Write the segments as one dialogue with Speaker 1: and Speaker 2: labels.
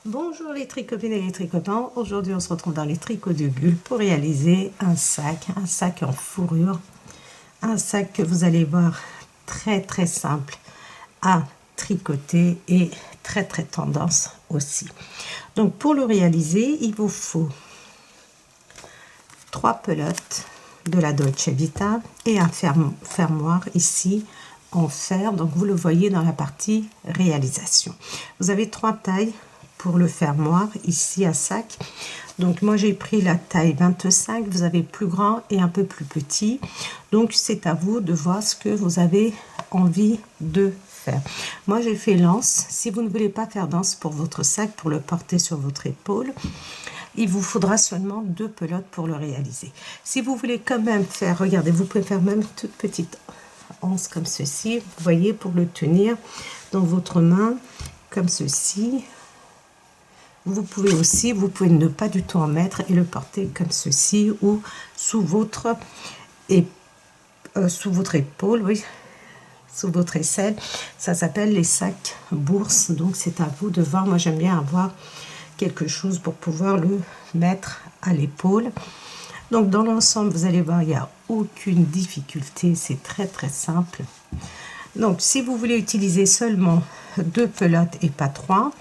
Speaker 1: Bonjour les tricopines et les tricotants. Aujourd'hui on se retrouve dans les tricots de Bulle pour réaliser un sac en fourrure. Un sac que vous allez voir très simple à tricoter et très tendance aussi. Donc pour le réaliser, il vous faut 3 pelotes de la Dolce Vita et un fermoir ici en fer. Donc vous le voyez dans la partie réalisation. Vous avez 3 tailles pour le fermoir ici à sac. Donc moi j'ai pris la taille 25, vous avez plus grand et un peu plus petit. Donc c'est à vous de voir ce que vous avez envie de faire. Moi j'ai fait lance. Si vous ne voulez pas faire lance pour votre sac, pour le porter sur votre épaule, il vous faudra seulement 2 pelotes pour le réaliser. Si vous voulez quand même faire, regardez, vous pouvez faire même toute petite anse comme ceci, vous voyez, pour le tenir dans votre main comme ceci. Vous pouvez ne pas du tout en mettre et le porter comme ceci ou sous votre épaule, oui, sous votre aisselle. Ça s'appelle les sacs bourses. Donc c'est à vous de voir. Moi j'aime bien avoir quelque chose pour pouvoir le mettre à l'épaule. Donc dans l'ensemble, vous allez voir, il n'y a aucune difficulté. C'est très simple. Donc si vous voulez utiliser seulement 2 pelotes et pas 3,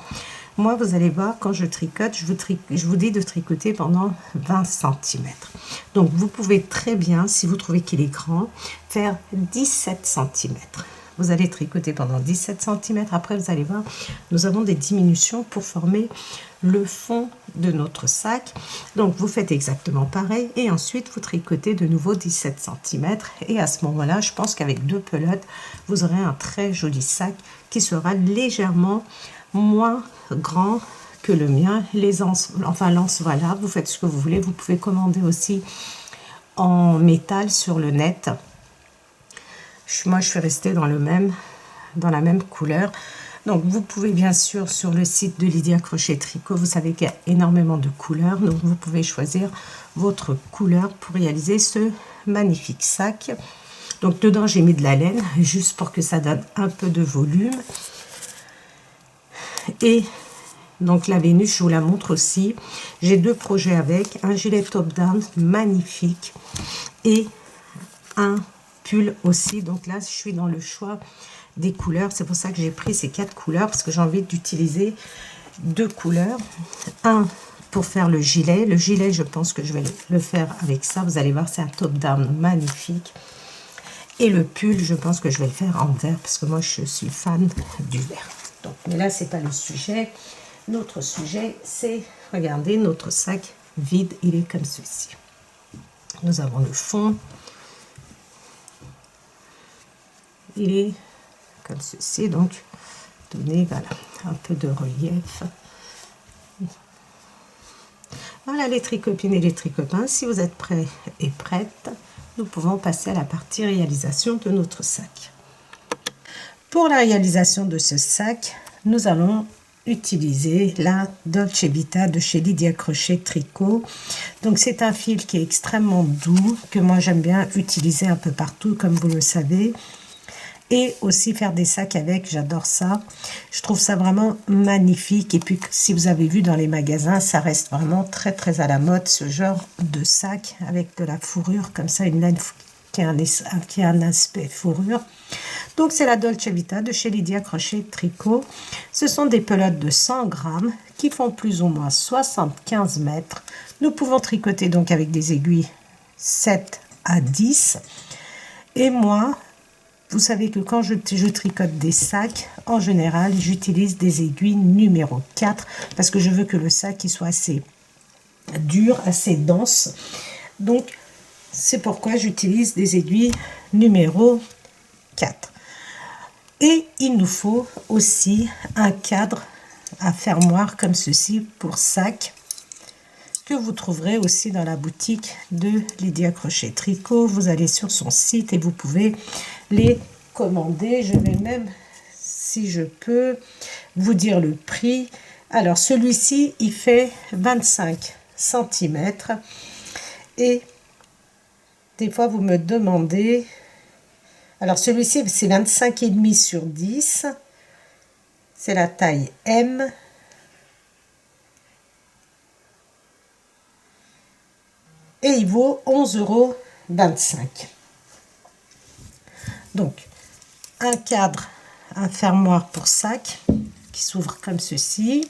Speaker 1: moi, vous allez voir, quand je tricote, je vous dis de tricoter pendant 20 cm. Donc, vous pouvez très bien, si vous trouvez qu'il est grand, faire 17 cm. Vous allez tricoter pendant 17 cm. Après, vous allez voir, nous avons des diminutions pour former le fond de notre sac. Donc, vous faites exactement pareil. Et ensuite, vous tricotez de nouveau 17 cm. Et à ce moment-là, je pense qu'avec 2 pelotes, vous aurez un très joli sac qui sera légèrement moins grand que le mien. Les anses, enfin l'anse, voilà, vous faites ce que vous voulez. Vous pouvez commander aussi en métal sur le net. Moi je suis restée dans la même couleur. Donc vous pouvez bien sûr sur le site de Lydia Crochet Tricot, vous savez qu'il y a énormément de couleurs, donc vous pouvez choisir votre couleur pour réaliser ce magnifique sac. Donc dedans j'ai mis de la laine juste pour que ça donne un peu de volume. Et donc la Vénus, je vous la montre aussi. J'ai 2 projets avec, un gilet top-down magnifique et un pull aussi. Donc là, je suis dans le choix des couleurs. C'est pour ça que j'ai pris ces 4 couleurs parce que j'ai envie d'utiliser 2 couleurs. Un pour faire le gilet. Le gilet, je pense que je vais le faire avec ça. Vous allez voir, c'est un top-down magnifique. Et le pull, je pense que je vais le faire en vert parce que moi, je suis fan du vert. Donc, mais là, c'est pas le sujet. Notre sujet, c'est, regardez, notre sac vide, il est comme ceci. Nous avons le fond. Il est comme ceci, donc, donner, voilà, un peu de relief. Voilà les tricopines et les tricotins. Si vous êtes prêts et prêtes, nous pouvons passer à la partie réalisation de notre sac. Pour la réalisation de ce sac, nous allons utiliser la Dolce Vita de chez Lydia Crochet Tricot. Donc c'est un fil qui est extrêmement doux, que moi j'aime bien utiliser un peu partout, comme vous le savez. Et aussi faire des sacs avec, j'adore ça. Je trouve ça vraiment magnifique. Et puis si vous avez vu dans les magasins, ça reste vraiment très à la mode, ce genre de sac avec de la fourrure, comme ça, une laine qui a un aspect fourrure. Donc c'est la Dolce Vita de chez Lydia Crochet Tricot. Ce sont des pelotes de 100 grammes qui font plus ou moins 75 mètres. Nous pouvons tricoter donc avec des aiguilles 7 à 10. Et moi, vous savez que quand je tricote des sacs, en général, j'utilise des aiguilles numéro 4 parce que je veux que le sac il soit assez dur, assez dense. Donc c'est pourquoi j'utilise des aiguilles numéro 4. Et il nous faut aussi un cadre à fermoir comme ceci pour sac que vous trouverez aussi dans la boutique de Lydia Crochet Tricot. Vous allez sur son site et vous pouvez les commander. Je vais même, si je peux, vous dire le prix. Alors celui-ci, il fait 25 cm et des fois vous me demandez. Alors celui-ci, c'est 25,5 sur 10. C'est la taille M. et il vaut 11,25 €. Donc, un cadre, un fermoir pour sac qui s'ouvre comme ceci,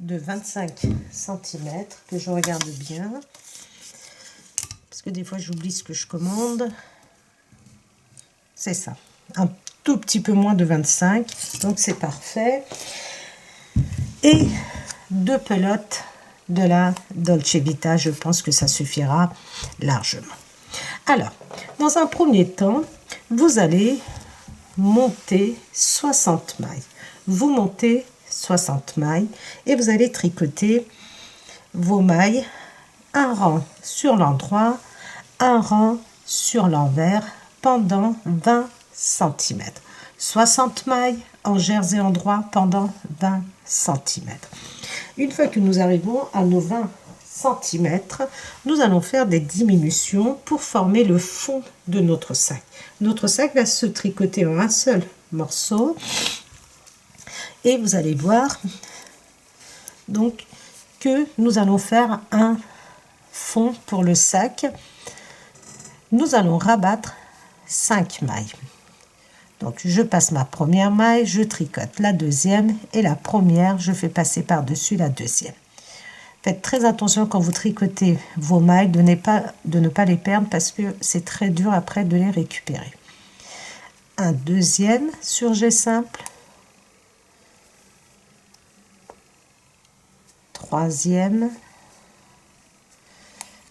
Speaker 1: de 25 cm, que je regarde bien, parce que des fois j'oublie ce que je commande. C'est ça, un tout petit peu moins de 25, donc c'est parfait. Et 2 pelotes de la Dolce Vita, je pense que ça suffira largement. Alors, dans un premier temps, vous allez monter 60 mailles. Vous montez 60 mailles et vous allez tricoter vos mailles, un rang sur l'endroit, un rang sur l'envers pendant 20 cm. 60 mailles en jersey endroit pendant 20 cm. Une fois que nous arrivons à nos 20 cm, nous allons faire des diminutions pour former le fond de notre sac. Notre sac va se tricoter en un seul morceau et vous allez voir donc que nous allons faire un fond pour le sac. Nous allons rabattre 5 mailles. Donc je passe ma première maille, je tricote la deuxième et la première, je fais passer par-dessus la deuxième. Faites très attention quand vous tricotez vos mailles de ne pas les perdre parce que c'est très dur après de les récupérer. Un deuxième surjet simple. Troisième.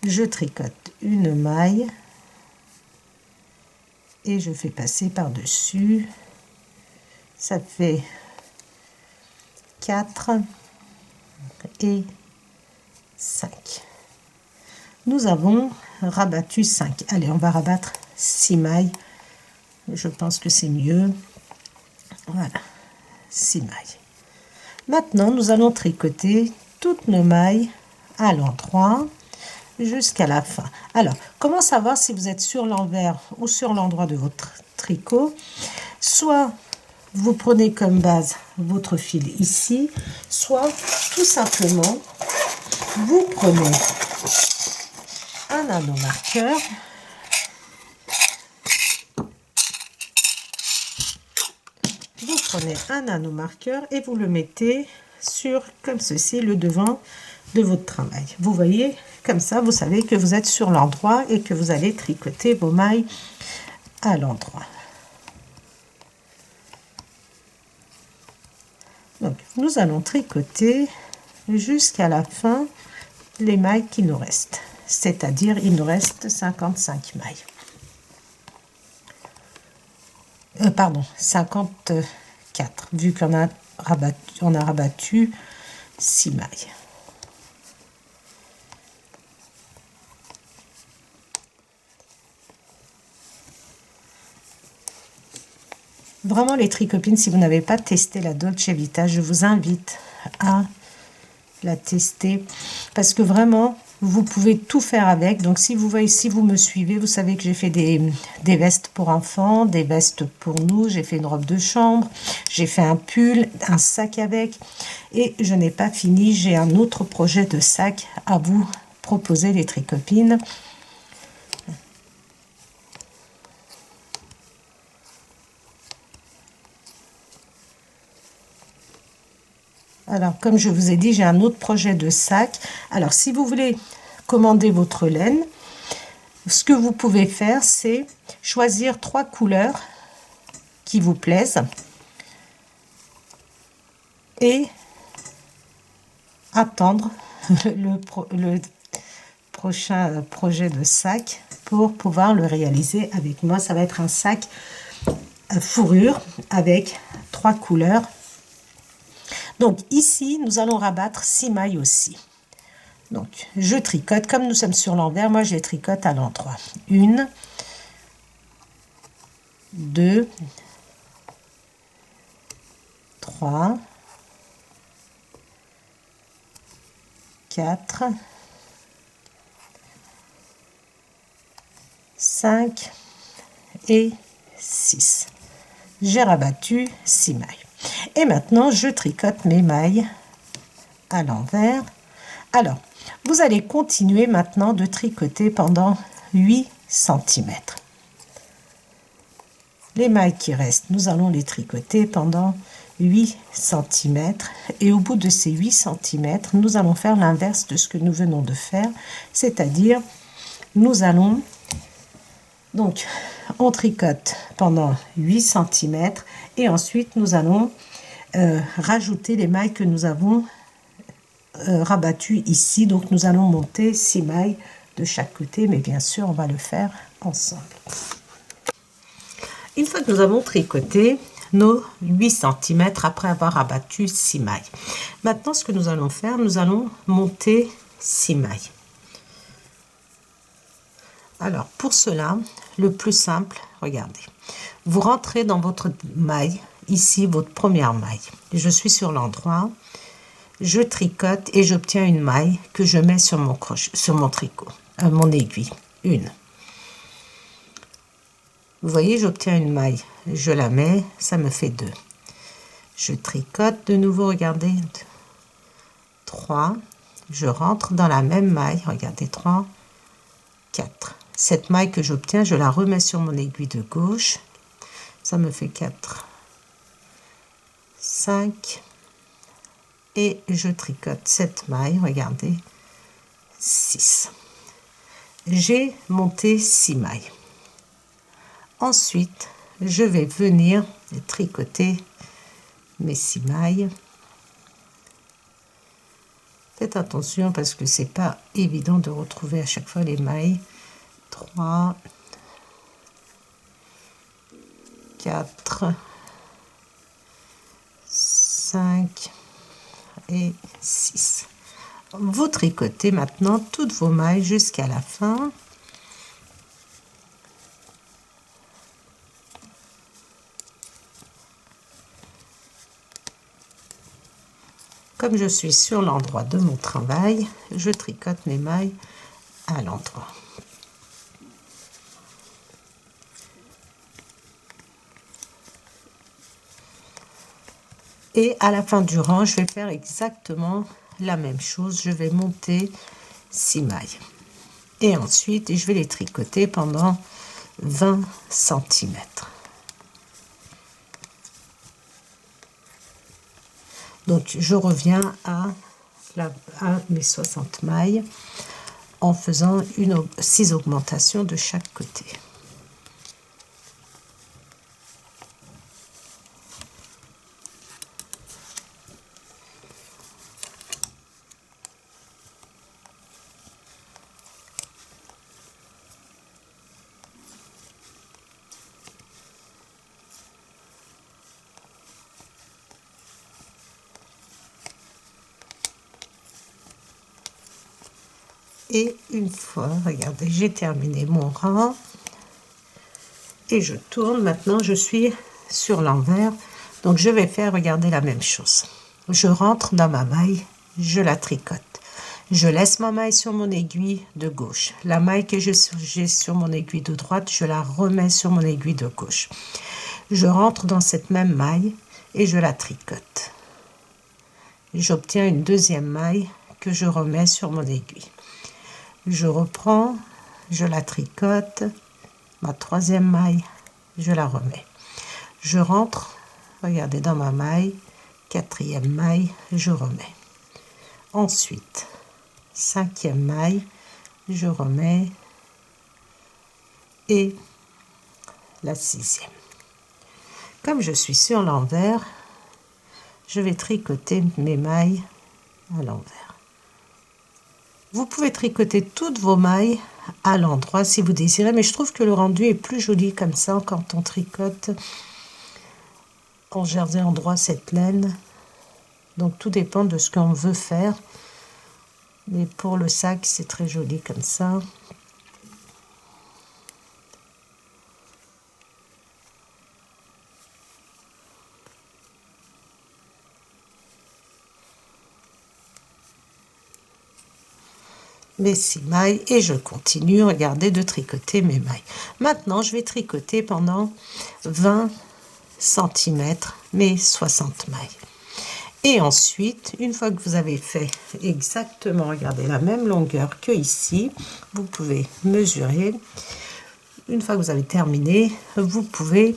Speaker 1: Je tricote une maille et je fais passer par-dessus. Ça fait 4 et 5. Nous avons rabattu 5. Allez, on va rabattre 6 mailles. Je pense que c'est mieux. Voilà, 6 mailles. Maintenant, nous allons tricoter toutes nos mailles à l'endroit jusqu'à la fin. Alors, comment savoir si vous êtes sur l'envers ou sur l'endroit de votre tricot? Soit vous prenez comme base votre fil ici, soit tout simplement vous prenez un anneau marqueur et vous le mettez sur, comme ceci, le devant de votre travail. Vous voyez, comme ça, vous savez que vous êtes sur l'endroit et que vous allez tricoter vos mailles à l'endroit. Donc, nous allons tricoter jusqu'à la fin les mailles qui nous restent. C'est-à-dire, il nous reste 55 mailles. Pardon, 54, vu qu'on a rabattu 6 mailles. Vraiment, les tricopines, si vous n'avez pas testé la Dolce Vita, je vous invite à la tester parce que vraiment, vous pouvez tout faire avec. Donc, si vous me suivez, vous savez que j'ai fait des vestes pour enfants, des vestes pour nous. J'ai fait une robe de chambre, j'ai fait un pull, un sac avec. Et je n'ai pas fini, j'ai un autre projet de sac à vous proposer, les tricopines. Alors, comme je vous ai dit, j'ai un autre projet de sac. Alors, si vous voulez commander votre laine, ce que vous pouvez faire, c'est choisir 3 couleurs qui vous plaisent et attendre le prochain projet de sac pour pouvoir le réaliser avec moi. Ça va être un sac à fourrure avec 3 couleurs. Donc ici, nous allons rabattre 6 mailles aussi. Donc, je tricote, comme nous sommes sur l'envers, moi je les tricote à l'endroit. 1, 2, 3, 4, 5 et 6. J'ai rabattu 6 mailles. Et maintenant, je tricote mes mailles à l'envers. Alors, Vous allez continuer maintenant de tricoter pendant 8 cm. Les mailles qui restent, nous allons les tricoter pendant 8 cm. Et au bout de ces 8 cm, nous allons faire l'inverse de ce que nous venons de faire. C'est-à-dire, nous allons... Donc, on tricote pendant 8 cm. Et ensuite, nous allons rajouter les mailles que nous avons rabattues ici. Donc, nous allons monter 6 mailles de chaque côté. Mais bien sûr, on va le faire ensemble. Une fois que nous avons tricoté nos 8 cm après avoir abattu 6 mailles. Maintenant, ce que nous allons faire, nous allons monter 6 mailles. Alors, pour cela, le plus simple, regardez. Vous rentrez dans votre maille, ici, votre première maille. Je suis sur l'endroit, je tricote et j'obtiens une maille que je mets sur mon crochet, sur mon tricot, mon aiguille, une. Vous voyez, j'obtiens une maille, je la mets, ça me fait 2. Je tricote de nouveau, regardez, 3. Je rentre dans la même maille, regardez, 3, 4. Cette maille que j'obtiens, je la remets sur mon aiguille de gauche, ça me fait 4, 5. Et je tricote cette maille, regardez, 6. J'ai monté 6 mailles. Ensuite, je vais venir tricoter mes 6 mailles. Faites attention parce que c'est pas évident de retrouver à chaque fois les mailles. 3, 4, 5 et 6. Vous tricotez maintenant toutes vos mailles jusqu'à la fin. Comme je suis sur l'endroit de mon travail, je tricote mes mailles à l'endroit. Et à la fin du rang, je vais faire exactement la même chose. Je vais monter 6 mailles. Et ensuite, je vais les tricoter pendant 20 cm. Donc, je reviens à mes 60 mailles en faisant 6 augmentations de chaque côté. Et une fois, regardez, j'ai terminé mon rang et je tourne. Maintenant, je suis sur l'envers. Donc, je vais faire, regardez, la même chose. Je rentre dans ma maille, je la tricote. Je laisse ma maille sur mon aiguille de gauche. La maille que j'ai sur mon aiguille de droite, je la remets sur mon aiguille de gauche. Je rentre dans cette même maille et je la tricote. J'obtiens une deuxième maille que je remets sur mon aiguille. Je reprends, je la tricote, ma troisième maille, je la remets. Je rentre, regardez dans ma maille, quatrième maille, je remets. Ensuite, cinquième maille, je remets et la sixième. Comme je suis sur l'envers, je vais tricoter mes mailles à l'envers. Vous pouvez tricoter toutes vos mailles à l'endroit si vous désirez, mais je trouve que le rendu est plus joli comme ça quand on tricote en jersey endroit cette laine. Donc tout dépend de ce qu'on veut faire. Mais pour le sac, c'est très joli comme ça. Mes 6 mailles et je continue, regardez, de tricoter mes mailles. Maintenant, je vais tricoter pendant 20 cm mes 60 mailles. Et ensuite, une fois que vous avez fait exactement, regardez, la même longueur que ici, vous pouvez mesurer. Une fois que vous avez terminé, vous pouvez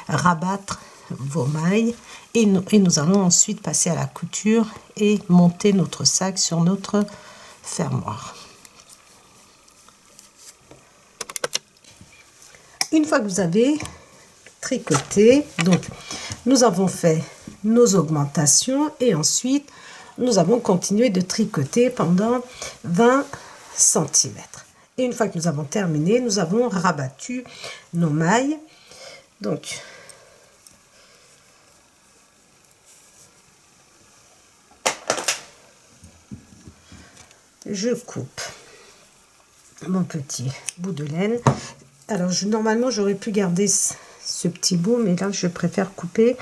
Speaker 1: rabattre vos mailles et nous allons ensuite passer à la couture et monter notre sac sur notre fermoir. Une fois que vous avez tricoté, donc nous avons fait nos augmentations et ensuite nous avons continué de tricoter pendant 20 cm. Et une fois que nous avons terminé, nous avons rabattu nos mailles. Donc, je coupe mon petit bout de laine. Alors, normalement, j'aurais pu garder ce petit bout, mais là, je préfère couper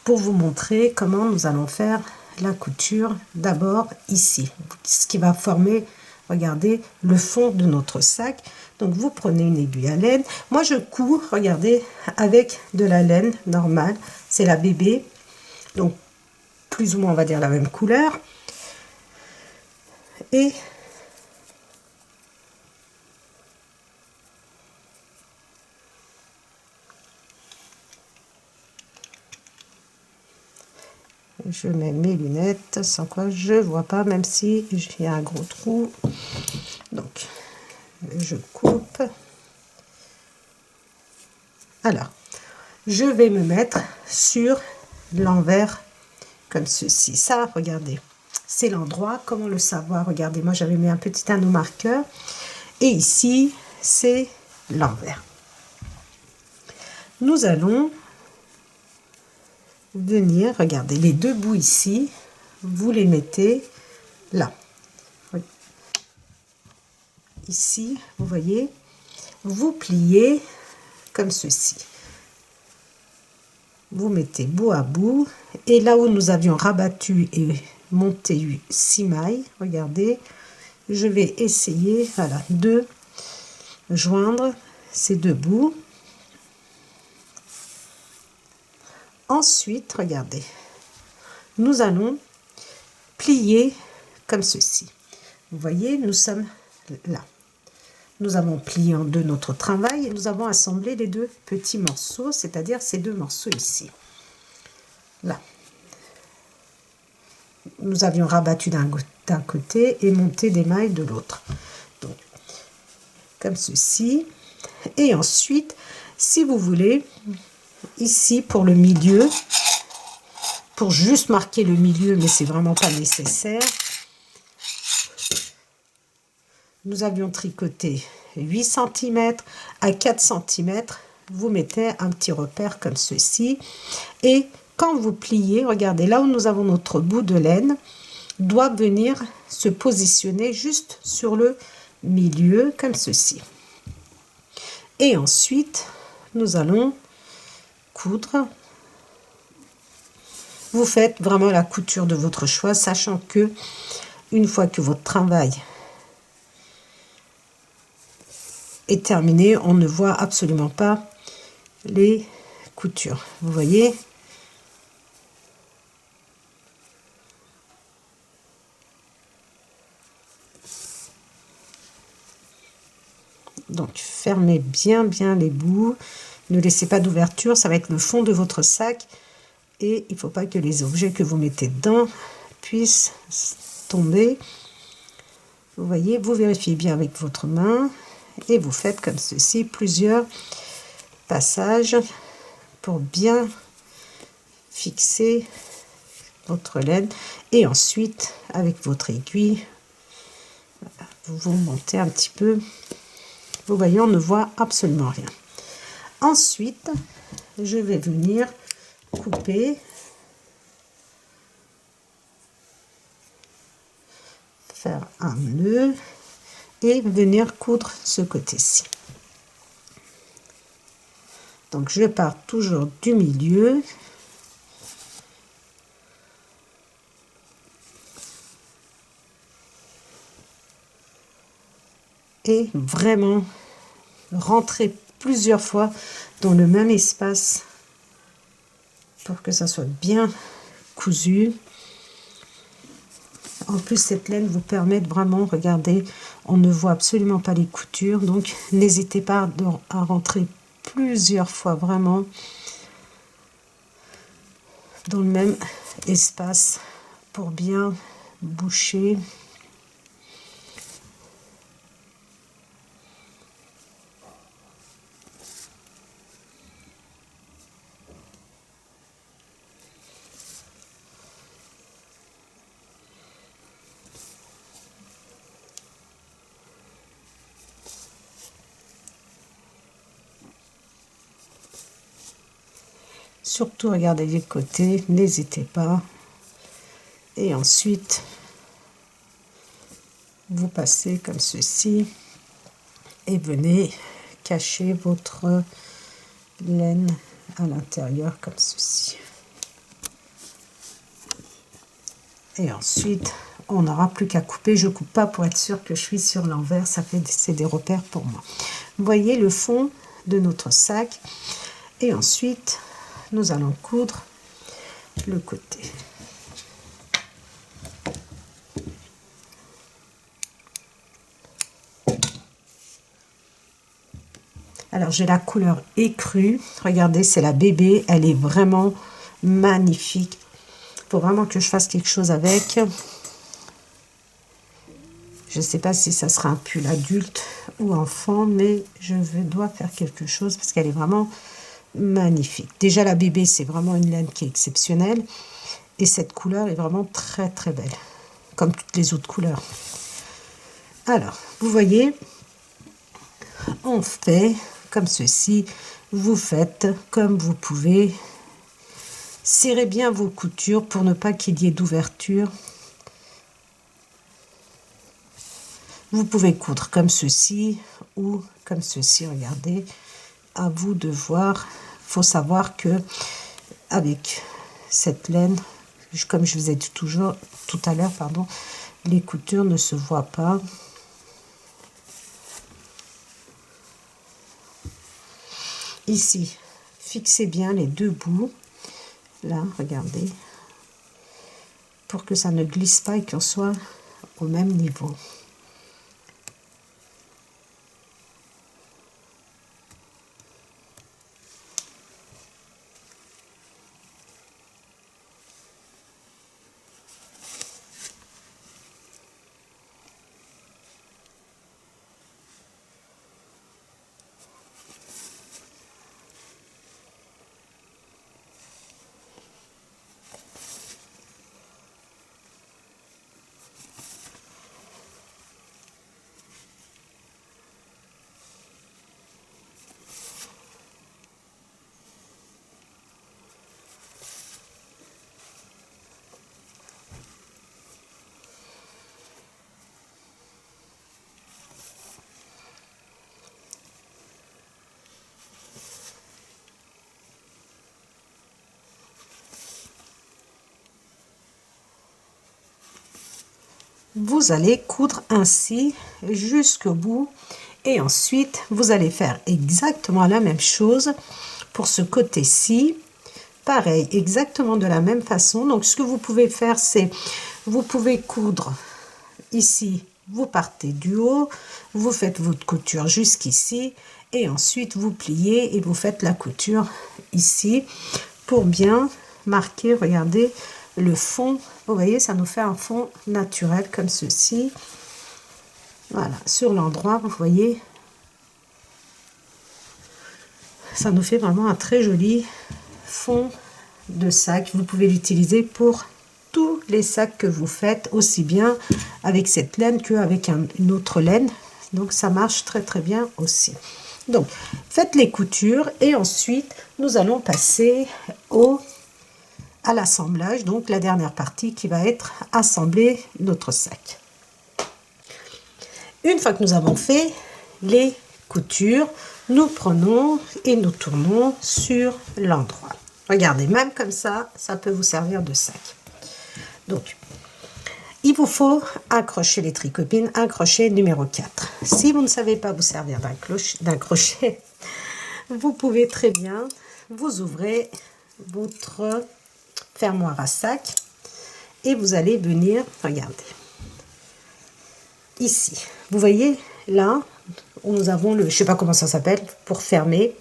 Speaker 1: pour vous montrer comment nous allons faire la couture. D'abord, ici, ce qui va former, regardez, le fond de notre sac. Donc, vous prenez une aiguille à laine. Moi, je couds, regardez, avec de la laine normale. C'est la bébé. Donc, plus ou moins, on va dire la même couleur. Et je mets mes lunettes, sans quoi je vois pas, même si il y a un gros trou. Donc, je coupe. Alors, je vais me mettre sur l'envers comme ceci. Ça, regardez, c'est l'endroit. Comment le savoir? Regardez, moi j'avais mis un petit anneau marqueur. Et ici, c'est l'envers. Nous allons venir, regardez, les deux bouts ici, vous les mettez là. Ici, vous voyez, vous pliez comme ceci. Vous mettez bout à bout. Et là où nous avions rabattu et monté 6 mailles, regardez, je vais essayer, voilà, de joindre ces deux bouts. Ensuite, regardez, nous allons plier comme ceci. Vous voyez, nous sommes là. Nous avons plié en deux notre travail et nous avons assemblé les deux petits morceaux, c'est-à-dire ces deux morceaux ici. Là. Nous avions rabattu d'un côté et monté des mailles de l'autre. Donc, comme ceci. Et ensuite, si vous voulez, ici pour le milieu, pour juste marquer le milieu, mais c'est vraiment pas nécessaire, nous avions tricoté 8 cm à 4 cm. Vous mettez un petit repère comme ceci. Et quand vous pliez, regardez, là où nous avons notre bout de laine, doit venir se positionner juste sur le milieu, comme ceci. Et ensuite, nous allons coudre. Vous faites vraiment la couture de votre choix, sachant que une fois que votre travail est terminé, on ne voit absolument pas les coutures. Vous voyez? Donc, fermez bien les bouts. Ne laissez pas d'ouverture, ça va être le fond de votre sac. Et il ne faut pas que les objets que vous mettez dedans puissent tomber. Vous voyez, vous vérifiez bien avec votre main. Et vous faites comme ceci, plusieurs passages pour bien fixer votre laine. Et ensuite, avec votre aiguille, vous montez un petit peu. Vous voyez, on ne voit absolument rien. Ensuite, je vais venir couper, faire un nœud et venir coudre ce côté-ci. Donc, je pars toujours du milieu. Et vraiment rentrer plusieurs fois dans le même espace pour que ça soit bien cousu. En plus, cette laine vous permet de vraiment, regardez, on ne voit absolument pas les coutures. Donc, n'hésitez pas à rentrer plusieurs fois vraiment dans le même espace pour bien boucher. Surtout, regardez les côtés, n'hésitez pas. Et ensuite, vous passez comme ceci et venez cacher votre laine à l'intérieur comme ceci. Et ensuite, on n'aura plus qu'à couper. Je coupe pas pour être sûr que je suis sur l'envers. C'est des repères pour moi. Vous voyez le fond de notre sac. Et ensuite, nous allons coudre le côté. Alors, j'ai la couleur écrue. Regardez, c'est la bébé. Elle est vraiment magnifique. Il faut vraiment que je fasse quelque chose avec. Je ne sais pas si ça sera un pull adulte ou enfant, mais je dois faire quelque chose parce qu'elle est vraiment magnifique. Déjà, la bébé, c'est vraiment une laine qui est exceptionnelle. Et cette couleur est vraiment très, très belle. Comme toutes les autres couleurs. Alors, vous voyez, on fait comme ceci. Vous faites comme vous pouvez. Serrez bien vos coutures pour ne pas qu'il y ait d'ouverture. Vous pouvez coudre comme ceci ou comme ceci, regardez. À vous de voir. Il faut savoir que avec cette laine, comme je vous ai dit tout à l'heure, pardon, les coutures ne se voient pas. Ici, fixez bien les deux bouts. Là, regardez. Pour que ça ne glisse pas et qu'on soit au même niveau. Vous allez coudre ainsi jusqu'au bout et ensuite vous allez faire exactement la même chose pour ce côté-ci. Pareil, exactement de la même façon. Donc ce que vous pouvez faire, c'est vous pouvez coudre ici, vous partez du haut, vous faites votre couture jusqu'ici et ensuite vous pliez et vous faites la couture ici pour bien marquer, regardez, le fond. Vous voyez, ça nous fait un fond naturel comme ceci. Voilà, sur l'endroit, vous voyez, ça nous fait vraiment un très joli fond de sac. Vous pouvez l'utiliser pour tous les sacs que vous faites, aussi bien avec cette laine qu'avec une autre laine. Donc ça marche très très bien aussi. Donc faites les coutures et ensuite nous allons passer à l'assemblage, donc la dernière partie qui va être assembler notre sac. Une fois que nous avons fait les coutures, nous prenons et nous tournons sur l'endroit. Regardez, même comme ça peut vous servir de sac. Donc, il vous faut un crochet les tricopines, un crochet numéro 4. Si vous ne savez pas vous servir d'un crochet, vous pouvez très bien vous ouvrir votre fermoir à sac et vous allez venir, regardez, ici, vous voyez là où nous avons le, je sais pas comment ça s'appelle, pour fermer,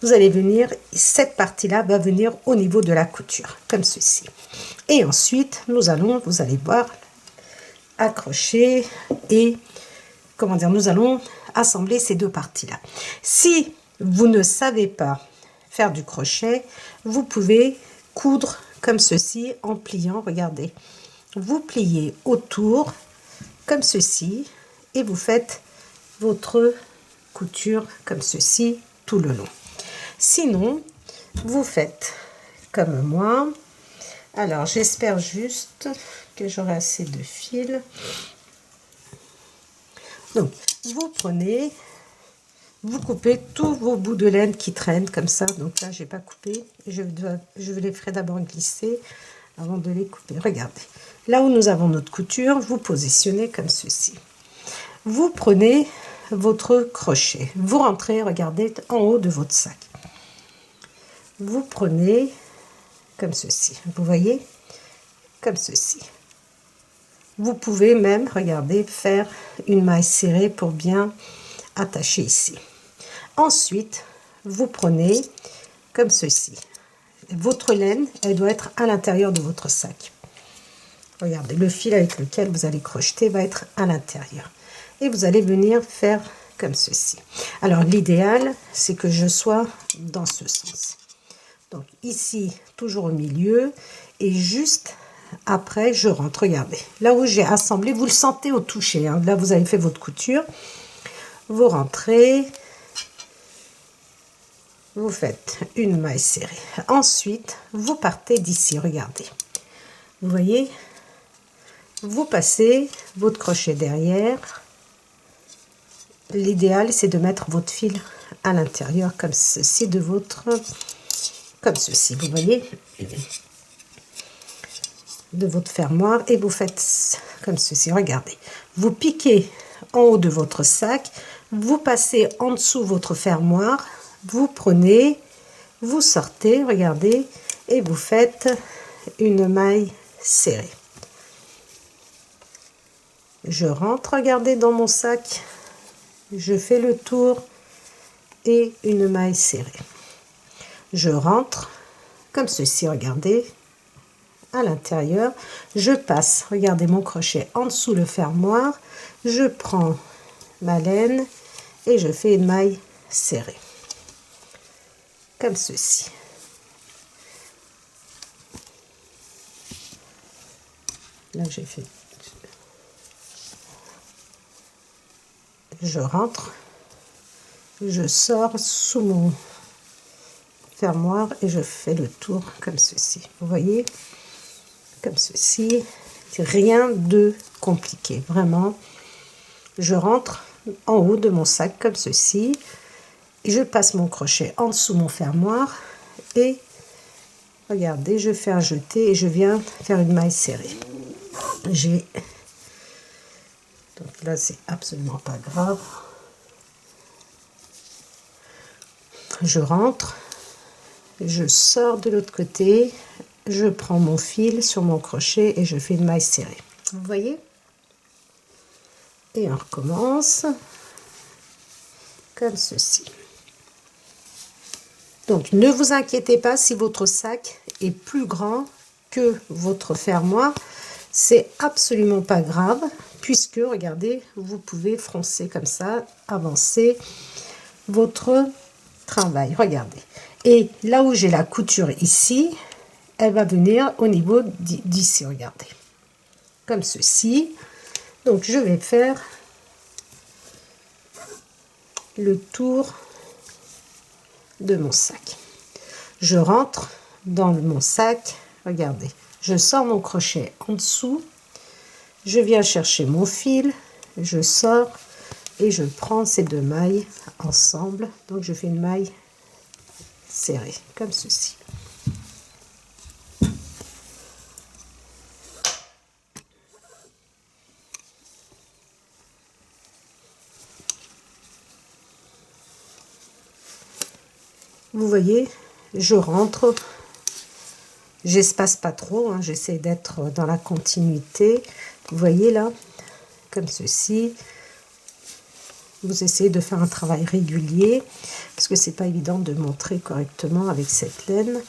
Speaker 1: vous allez venir, cette partie-là va venir au niveau de la couture, comme ceci. Et ensuite, nous allons, vous allez voir, accrocher et, comment dire, nous allons assembler ces deux parties-là. Si vous ne savez pas faire du crochet, vous pouvez coudre comme ceci en pliant, regardez. Vous pliez autour, comme ceci, et vous faites votre couture comme ceci tout le long. Sinon, vous faites comme moi. Alors, j'espère juste que j'aurai assez de fil. Donc, vous prenez, vous coupez tous vos bouts de laine qui traînent comme ça. Donc là, j'ai pas coupé. Je les ferai d'abord glisser avant de les couper. Regardez, là où nous avons notre couture, vous positionnez comme ceci. Vous prenez votre crochet. Vous rentrez, regardez, en haut de votre sac. Vous prenez comme ceci, vous voyez, comme ceci. Vous pouvez même, regardez, faire une maille serrée pour bien attacher ici. Ensuite, vous prenez comme ceci. Votre laine, elle doit être à l'intérieur de votre sac. Regardez, le fil avec lequel vous allez crocheter va être à l'intérieur. Et vous allez venir faire comme ceci. Alors, l'idéal, c'est que je sois dans ce sens. Donc ici, toujours au milieu, et juste après, je rentre. Regardez, là où j'ai assemblé, vous le sentez au toucher. Hein. Là, vous avez fait votre couture. Vous rentrez, vous faites une maille serrée. Ensuite, vous partez d'ici. Regardez, vous voyez, vous passez votre crochet derrière. L'idéal, c'est de mettre votre fil à l'intérieur comme ceci de votre... Comme ceci, vous voyez, de votre fermoir, et vous faites comme ceci. Regardez, vous piquez en haut de votre sac, vous passez en dessous votre fermoir, vous prenez, vous sortez, regardez, et vous faites une maille serrée. Je rentre, regardez, dans mon sac, je fais le tour et une maille serrée. Je rentre comme ceci, regardez, à l'intérieur. Je passe, regardez, mon crochet en dessous le fermoir. Je prends ma laine et je fais une maille serrée. Comme ceci. Là, j'ai fait. Je rentre. Je sors sous mon fermoir et je fais le tour comme ceci. Vous voyez, comme ceci. Rien de compliqué, vraiment. Je rentre en haut de mon sac comme ceci. Et je passe mon crochet en dessous mon fermoir et regardez, je fais un jeté et je viens faire une maille serrée. Donc là, c'est absolument pas grave. Je rentre. Je sors de l'autre côté, je prends mon fil sur mon crochet et je fais une maille serrée. Vous voyez? Et on recommence comme ceci. Donc, ne vous inquiétez pas si votre sac est plus grand que votre fermoir. C'est absolument pas grave puisque, regardez, vous pouvez froncer comme ça, avancer votre travail. Regardez. Et là où j'ai la couture ici, elle va venir au niveau d'ici, regardez. Comme ceci. Donc, je vais faire le tour de mon sac. Je rentre dans mon sac, regardez. Je sors mon crochet en dessous. Je viens chercher mon fil. Je sors et je prends ces deux mailles ensemble. Donc, je fais une maille serrée, comme ceci. Vous voyez, je rentre J'espace pas trop, hein, j'essaie d'être dans la continuité. Vous voyez là, comme ceci. Vous essayez de faire un travail régulier parce que c'est pas évident de montrer correctement avec cette laine.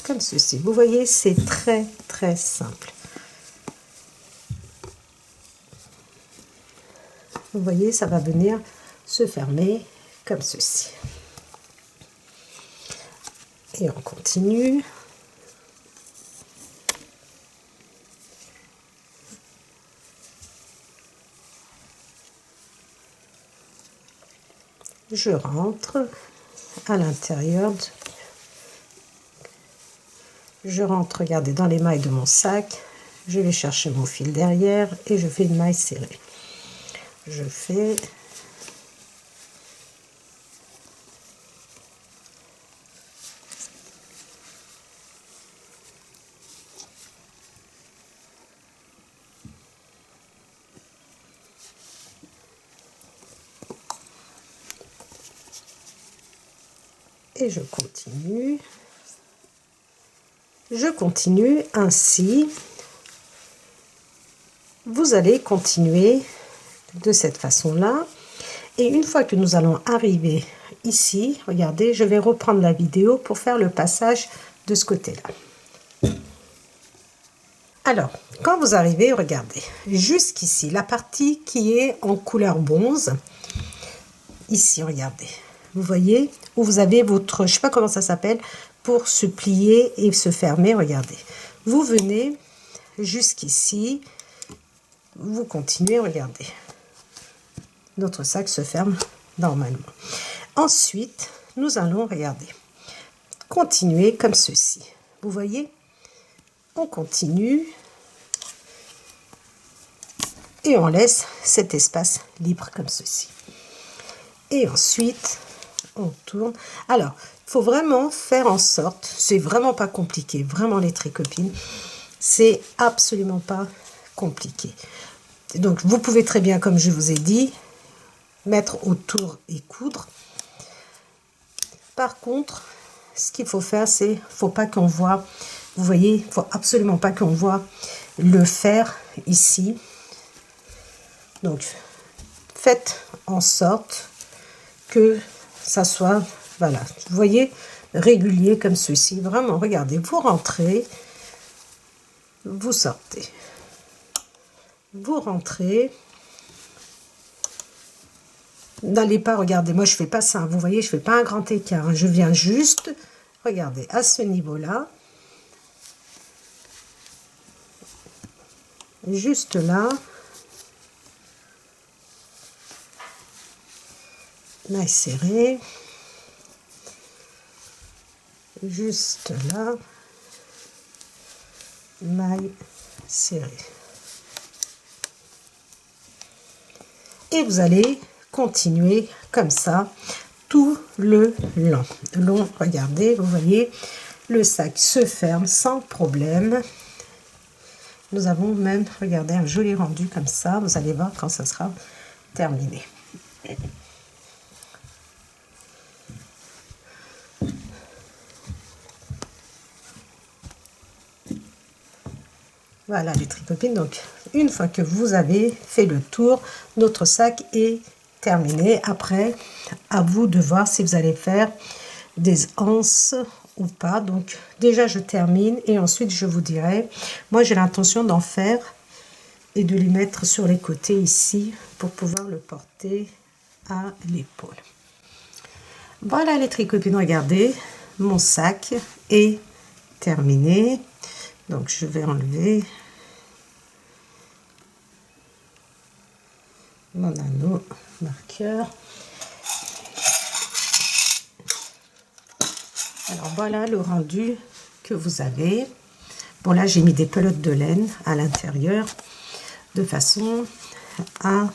Speaker 1: Comme ceci. Vous voyez, c'est très très simple. Vous voyez, ça va venir se fermer comme ceci. Et on continue. Je rentre à l'intérieur. Je rentre, regardez, dans les mailles de mon sac. Je vais chercher mon fil derrière et je fais une maille serrée. Je fais... Et je continue. Je continue ainsi. Vous allez continuer de cette façon-là. Et une fois que nous allons arriver ici, regardez, je vais reprendre la vidéo pour faire le passage de ce côté-là. Alors, quand vous arrivez, regardez, jusqu'ici, la partie qui est en couleur bronze, ici, regardez, vous voyez, où vous avez votre, je sais pas comment ça s'appelle, pour se plier et se fermer, regardez. Vous venez jusqu'ici, vous continuez, regardez. Notre sac se ferme normalement. Ensuite, nous allons, regarder, continuer comme ceci. Vous voyez, on continue et on laisse cet espace libre comme ceci. Et ensuite, on tourne. Alors, il faut vraiment faire en sorte, c'est vraiment pas compliqué, vraiment les tricopines, c'est absolument pas compliqué. Donc, vous pouvez très bien, comme je vous ai dit, mettre autour et coudre. Par contre, ce qu'il faut faire, c'est, faut pas qu'on voit, vous voyez, il faut absolument pas qu'on voit le fer ici. Donc, faites en sorte que ça soit, voilà, vous voyez, régulier comme ceci. Vraiment, regardez, vous rentrez, vous sortez, vous rentrez. N'allez pas, regardez, moi je fais pas ça, vous voyez, je fais pas un grand écart, hein, je viens juste, regardez, à ce niveau-là, juste là, maille serrée, juste là, maille serrée. Et vous allez continuer comme ça tout le long. Regardez, vous voyez, le sac se ferme sans problème. Nous avons même, regardez, un joli rendu comme ça. Vous allez voir quand ça sera terminé. Voilà les tricopines. Donc, une fois que vous avez fait le tour, notre sac est terminé. Après, à vous de voir si vous allez faire des anses ou pas. Donc, déjà, je termine et ensuite, je vous dirai. Moi, j'ai l'intention d'en faire et de les mettre sur les côtés ici pour pouvoir le porter à l'épaule. Voilà les tricopines. Regardez, mon sac est terminé. Donc, je vais enlever mon anneau marqueur. Alors, voilà le rendu que vous avez. Bon, là, j'ai mis des pelotes de laine à l'intérieur de façon à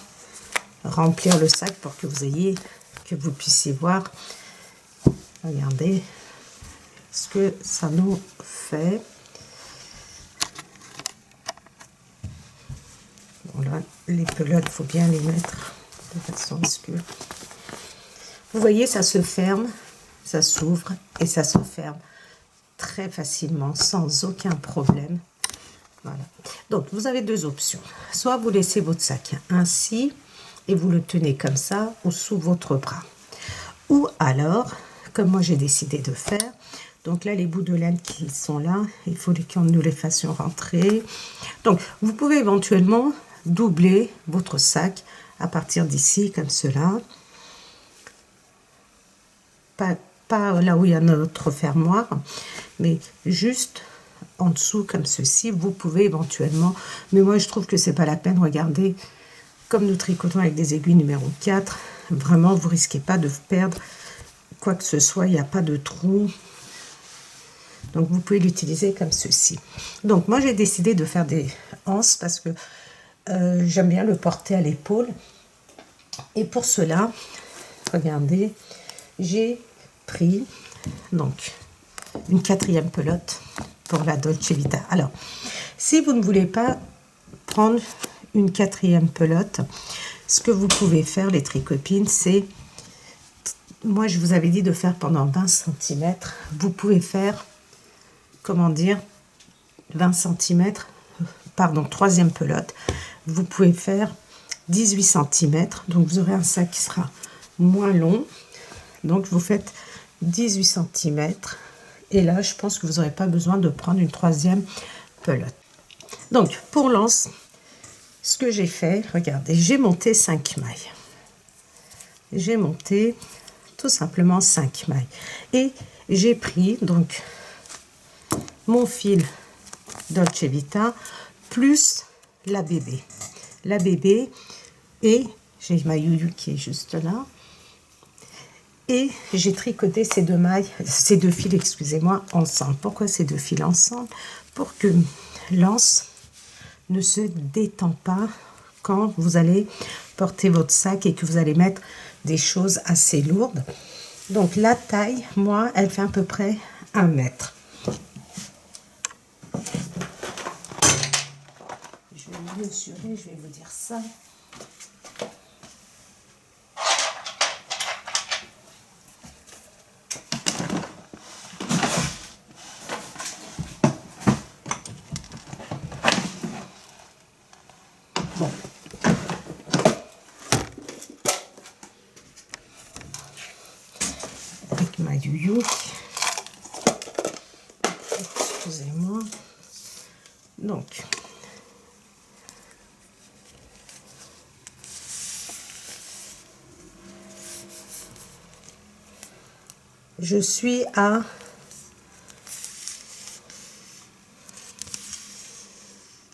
Speaker 1: remplir le sac pour que vous puissiez voir. Regardez ce que ça nous fait. Voilà, les pelotes, il faut bien les mettre de façon à ce que... Vous voyez, ça se ferme. ça s'ouvre et ça se ferme très facilement, sans aucun problème. Voilà. Donc, vous avez deux options. Soit vous laissez votre sac ainsi et vous le tenez comme ça ou sous votre bras. Ou alors, comme moi j'ai décidé de faire, donc là, les bouts de laine qui sont là, il faut que nous les fassions rentrer. Donc, vous pouvez éventuellement doubler votre sac à partir d'ici, comme cela. Pas là où il y a notre fermoir, mais juste en dessous, comme ceci. Vous pouvez éventuellement, mais moi, je trouve que c'est pas la peine. Regardez, comme nous tricotons avec des aiguilles numéro 4, vraiment, vous risquez pas de perdre quoi que ce soit. Il n'y a pas de trou. Donc, vous pouvez l'utiliser comme ceci. Donc, moi, j'ai décidé de faire des anses parce que j'aime bien le porter à l'épaule. Et pour cela, regardez, j'ai pris donc une 4e pelote pour la Dolce Vita. Alors, si vous ne voulez pas prendre une 4e pelote, ce que vous pouvez faire, les tricopines, c'est, moi, je vous avais dit de faire pendant 20 cm. Vous pouvez faire, comment dire, 20 cm, pardon, 3e pelote. Vous pouvez faire 18 cm. Donc, vous aurez un sac qui sera moins long. Donc, vous faites 18 cm. Et là, je pense que vous n'aurez pas besoin de prendre une 3e pelote. Donc, pour l'anse, ce que j'ai fait, regardez, j'ai monté 5 mailles. J'ai monté tout simplement 5 mailles. Et j'ai pris donc mon fil Dolce Vita plus la bébé. La bébé et j'ai ma youyou qui est juste là. Et j'ai tricoté ces deux mailles, ces deux fils, excusez-moi, ensemble. Pourquoi ces deux fils ensemble? Pour que l'anse ne se détend pas quand vous allez porter votre sac et que vous allez mettre des choses assez lourdes. Donc la taille, moi, elle fait à peu près 1 mètre. Je vais mesurer, je vais vous dire ça. Bon. Avec ma youyou. Excusez-moi. Donc, je suis à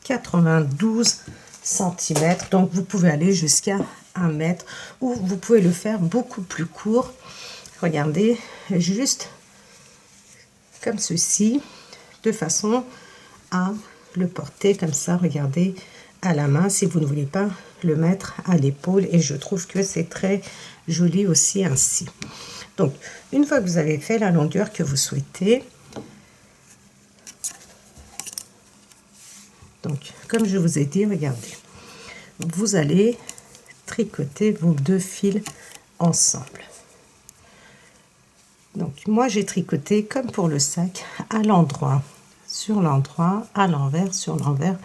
Speaker 1: 92 cm, donc vous pouvez aller jusqu'à 1 mètre ou vous pouvez le faire beaucoup plus court. Regardez, juste comme ceci, de façon à le porter comme ça, regardez, à la main si vous ne voulez pas le mettre à l'épaule, et je trouve que c'est très joli aussi ainsi. Donc, une fois que vous avez fait la longueur que vous souhaitez, donc, comme je vous ai dit, regardez, vous allez tricoter vos deux fils ensemble. Donc, moi, j'ai tricoté comme pour le sac, à l'endroit, sur l'endroit, à l'envers, sur l'envers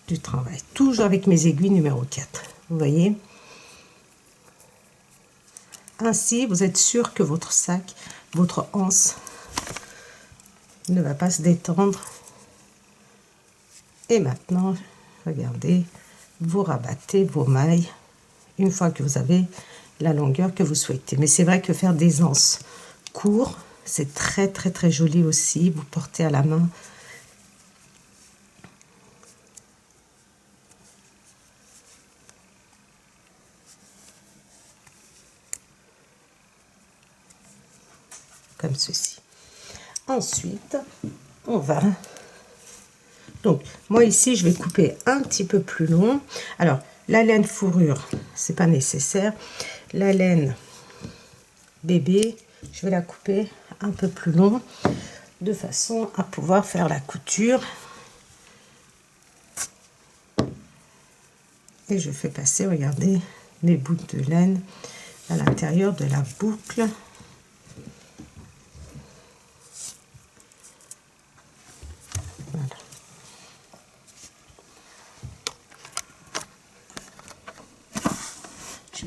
Speaker 1: du travail. Toujours avec mes aiguilles numéro 4. Vous voyez? Ainsi, vous êtes sûr que votre sac, votre anse ne va pas se détendre. Et maintenant, regardez, vous rabattez vos mailles une fois que vous avez la longueur que vous souhaitez. Mais c'est vrai que faire des anses courts, c'est très très très joli aussi. Vous portez à la main. Comme ceci. Ensuite, on va... Donc, moi ici, je vais couper un petit peu plus long. Alors, la laine fourrure, c'est pas nécessaire. La laine bébé, je vais la couper un peu plus long, de façon à pouvoir faire la couture. Et je fais passer, regardez, les bouts de laine à l'intérieur de la boucle.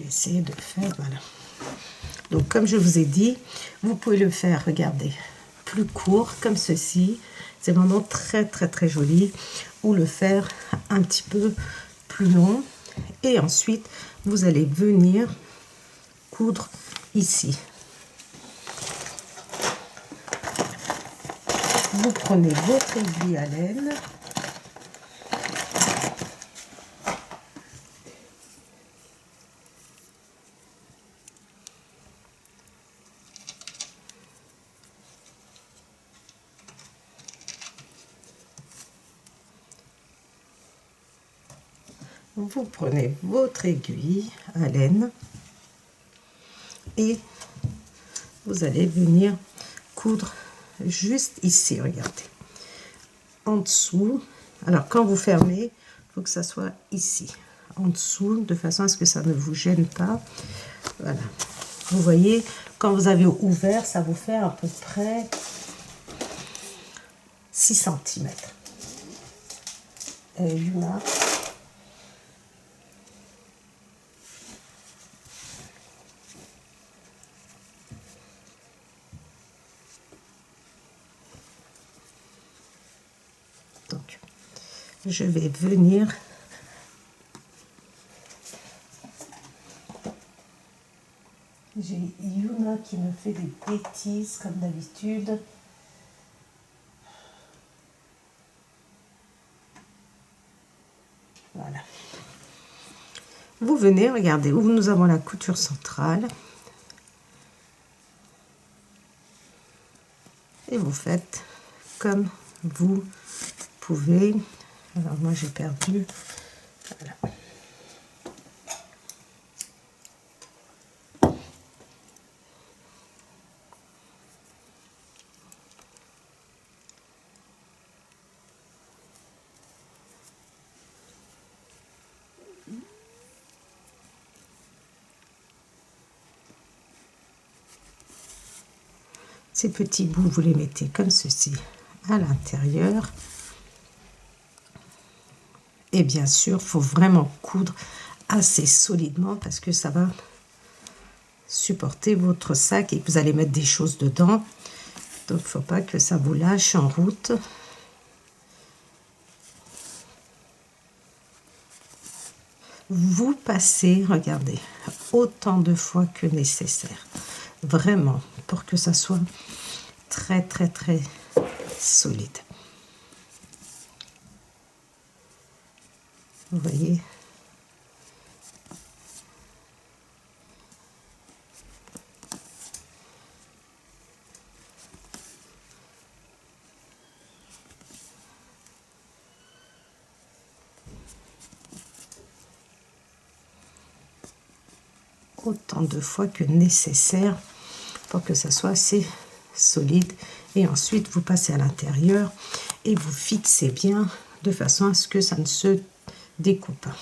Speaker 1: essayer de faire, voilà. Donc, comme je vous ai dit, vous pouvez le faire, regardez, plus court, comme ceci. C'est vraiment très, très, très joli. Ou le faire un petit peu plus long. Et ensuite, vous allez venir coudre ici. Vous prenez votre aiguille à laine. Vous prenez votre aiguille à laine et vous allez venir coudre juste ici, regardez, en dessous. Alors quand vous fermez, il faut que ça soit ici, en dessous, de façon à ce que ça ne vous gêne pas. Voilà, vous voyez, quand vous avez ouvert, ça vous fait à peu près 6 cm. Et là, donc, je vais venir j'ai Yuna qui me fait des bêtises comme d'habitude. Voilà. Vous venez, regardez, où nous avons la couture centrale. Et vous faites comme vous pouvez. Alors moi j'ai perdu. Voilà. Ces petits bouts, vous les mettez comme ceci à l'intérieur. Et bien sûr, il faut vraiment coudre assez solidement parce que ça va supporter votre sac et vous allez mettre des choses dedans. Donc, il ne faut pas que ça vous lâche en route. Vous passez, regardez, autant de fois que nécessaire. Vraiment, pour que ça soit très, très, très solide. Vous voyez? Autant de fois que nécessaire pour que ça soit assez solide. Et ensuite, vous passez à l'intérieur et vous fixez bien de façon à ce que ça ne se découpe pas.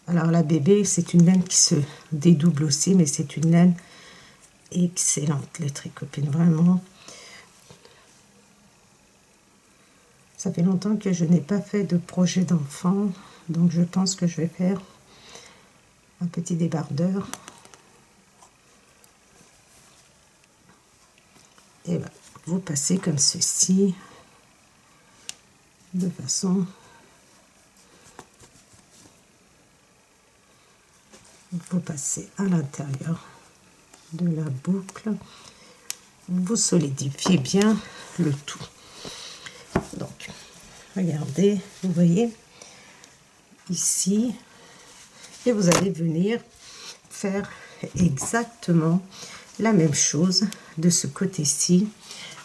Speaker 1: Alors la bébé, c'est une laine qui se dédouble aussi, mais c'est une laine excellente, les Tricopines, vraiment. Ça fait longtemps que je n'ai pas fait de projet d'enfant, donc je pense que je vais faire un petit débardeur. Et ben, vous passez comme ceci, de façon... Vous passez à l'intérieur de la boucle. Vous solidifiez bien le tout. Donc, regardez, vous voyez, ici, et vous allez venir faire exactement la même chose de ce côté-ci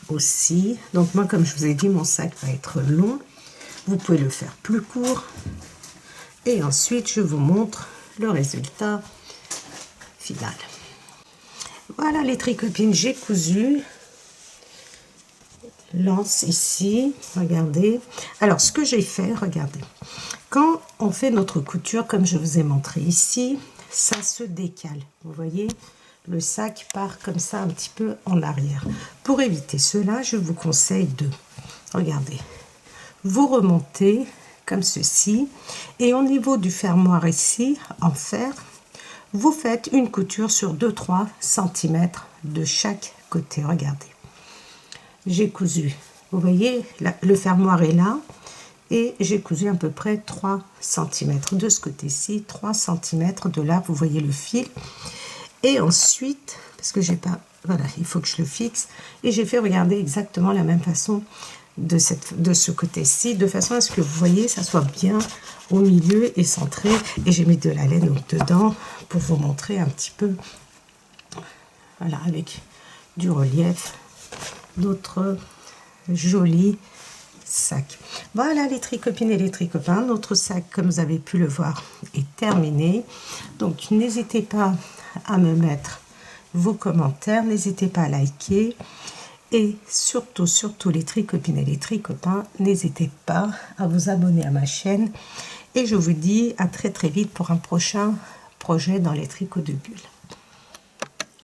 Speaker 1: aussi. Donc moi, comme je vous ai dit, mon sac va être long. Vous pouvez le faire plus court. Et ensuite, je vous montre le résultat final. Voilà les Tricopines, j'ai cousu. Lance ici, regardez. Alors, ce que j'ai fait, regardez. Quand on fait notre couture, comme je vous ai montré ici, ça se décale. Vous voyez, le sac part comme ça un petit peu en arrière. Pour éviter cela, je vous conseille de, regardez, vous remontez comme ceci. Et au niveau du fermoir ici, en fer, vous faites une couture sur 2-3 cm de chaque côté. Regardez. J'ai cousu. Vous voyez, le fermoir est là. Et j'ai cousu à peu près 3 cm de ce côté-ci, 3 cm de là, vous voyez le fil. Et ensuite, parce que j'ai pas, voilà, il faut que je le fixe. Et j'ai fait, regarder exactement la même façon de ce côté-ci, de façon à ce que vous voyez, ça soit bien au milieu et centré. Et j'ai mis de la laine dedans pour vous montrer un petit peu, voilà, avec du relief, notre joli sac. Voilà les tricopines et les tricopains, notre sac, comme vous avez pu le voir, est terminé. Donc n'hésitez pas à me mettre vos commentaires, n'hésitez pas à liker et surtout les tricopines et les tricopains, n'hésitez pas à vous abonner à ma chaîne et je vous dis à très vite pour un prochain projet dans les tricots de bulles.